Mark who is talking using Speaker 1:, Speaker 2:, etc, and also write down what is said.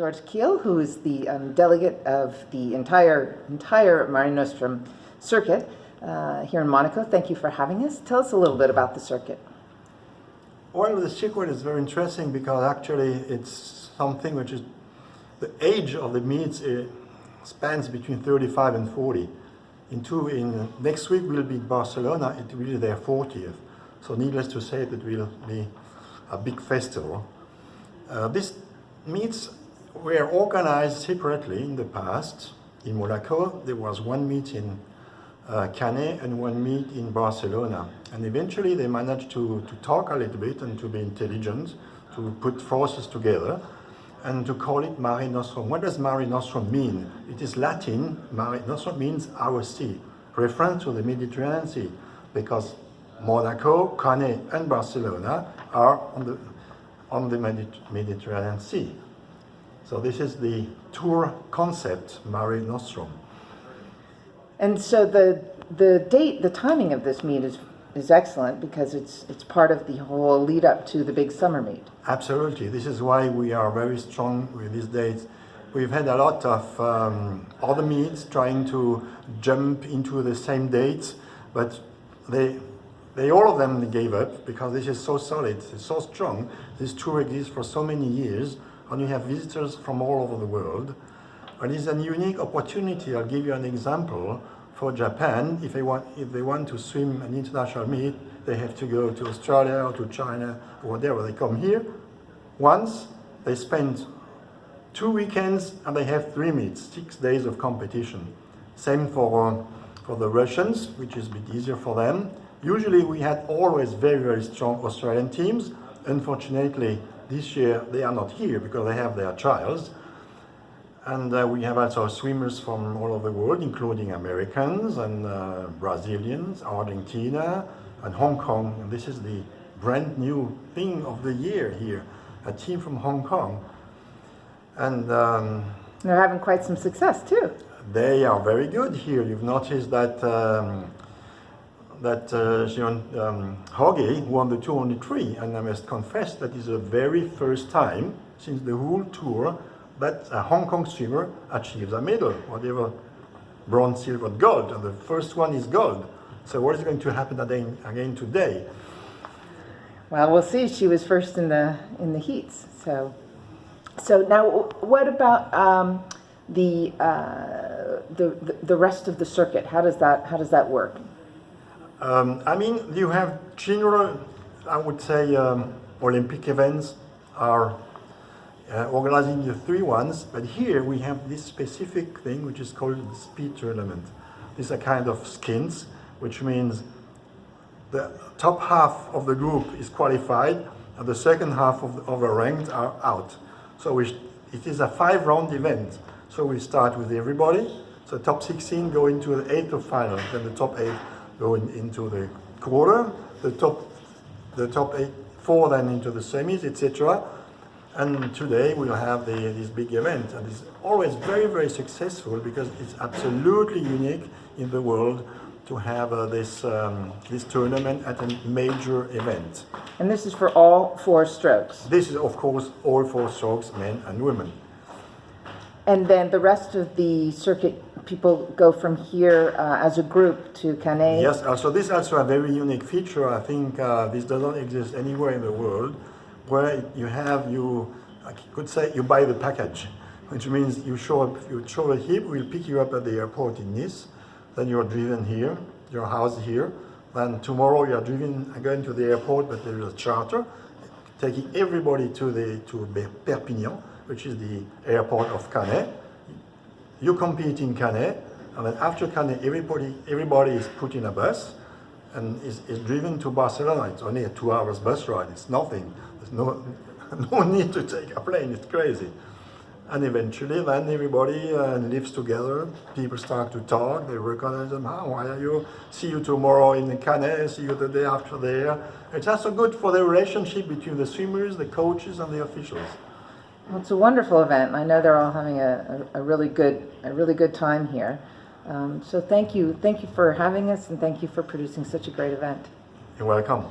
Speaker 1: George Kiehl, who is the delegate of the entire Mare Nostrum circuit here in Monaco. Thank you for having us. Tell us a little bit about the circuit.
Speaker 2: Well, the circuit is very interesting because actually it's something which is the age of the meets spans between 35 and 40. Next week we'll be in Barcelona. It will be their 40th. So needless to say, it will be a big festival. These meets were organized separately in the past. In Monaco, there was one meet in Cannes and one meet in Barcelona. And eventually they managed to talk a little bit and to be intelligent, to put forces together and to call it Mare Nostrum. What does Mare Nostrum mean? It is Latin. Mare Nostrum means our sea, reference to the Mediterranean Sea, because Monaco, Cannes and Barcelona are on the Mediterranean Sea. So this is the tour concept, Mare Nostrum.
Speaker 1: And so the timing of this meet is excellent because it's part of the whole lead up to the big summer meet.
Speaker 2: Absolutely. This is why we are very strong with these dates. We've had a lot of other meets trying to jump into the same dates, but they all of them gave up because this is so solid, it's so strong. This tour exists for so many years, and you have visitors from all over the world. And it's a unique opportunity. I'll give you an example. For Japan, if they want to swim an international meet, they have to go to Australia or to China or whatever. They come here once, they spend 2 weekends, and they have 3 meets, 6 days of competition. Same for the Russians, which is a bit easier for them. Usually we had always very, very strong Australian teams. Unfortunately, this year they are not here because they have their trials. And we have also swimmers from all over the world, including Americans and Brazilians, Argentina and Hong Kong. And this is the brand new thing of the year here, a team from Hong Kong. And
Speaker 1: they're having quite some success too.
Speaker 2: They are very good here. You've noticed that Jorge won the 203, and I must confess that is the very first time since the whole tour that a Hong Kong swimmer achieves a medal, whatever, bronze, silver, gold, and the first one is gold. So what is going to happen again today?
Speaker 1: Well, we'll see. She was first in the heats. So now, what about the rest of the circuit? How does that work?
Speaker 2: I mean, you have general, I would say, Olympic events are organizing the 3 ones, but here we have this specific thing which is called the speed tournament. These are kind of skins, which means the top half of the group is qualified and the second half of the ranked are out. So it is a 5-round event. So we start with everybody. So top 16 go into the 8th of final, then the top 8 go into the quarter, the top 4 then into the semis, etc. And today we'll have this big event, and it's always very, very successful because it's absolutely unique in the world to have this tournament at a major event.
Speaker 1: And this is for all 4 strokes?
Speaker 2: This is, of course, all 4 strokes, men and women.
Speaker 1: And then the rest of the circuit, people go from here as a group to Cannes?
Speaker 2: Yes, also this is also a very unique feature. I think this doesn't exist anywhere in the world, where I could say you buy the package, which means you show a hip, we'll pick you up at the airport in Nice, then you're driven here, your house here, then tomorrow you are driven again to the airport, but there is a charter taking everybody to Perpignan, which is the airport of Cannes. You compete in Cannes, and then after Cannes, everybody is put in a bus and is driven to Barcelona. It's only a 2 hours bus ride. It's nothing. There's no need to take a plane. It's crazy. And eventually, then everybody lives together. People start to talk. They recognize them. Why are you? See you tomorrow in Cannes. See you the day after there. It's also good for the relationship between the swimmers, the coaches, and the officials.
Speaker 1: Well, it's a wonderful event. I know they're all having a really good time here. So thank you for having us, and thank you for producing such a great event.
Speaker 2: You're welcome.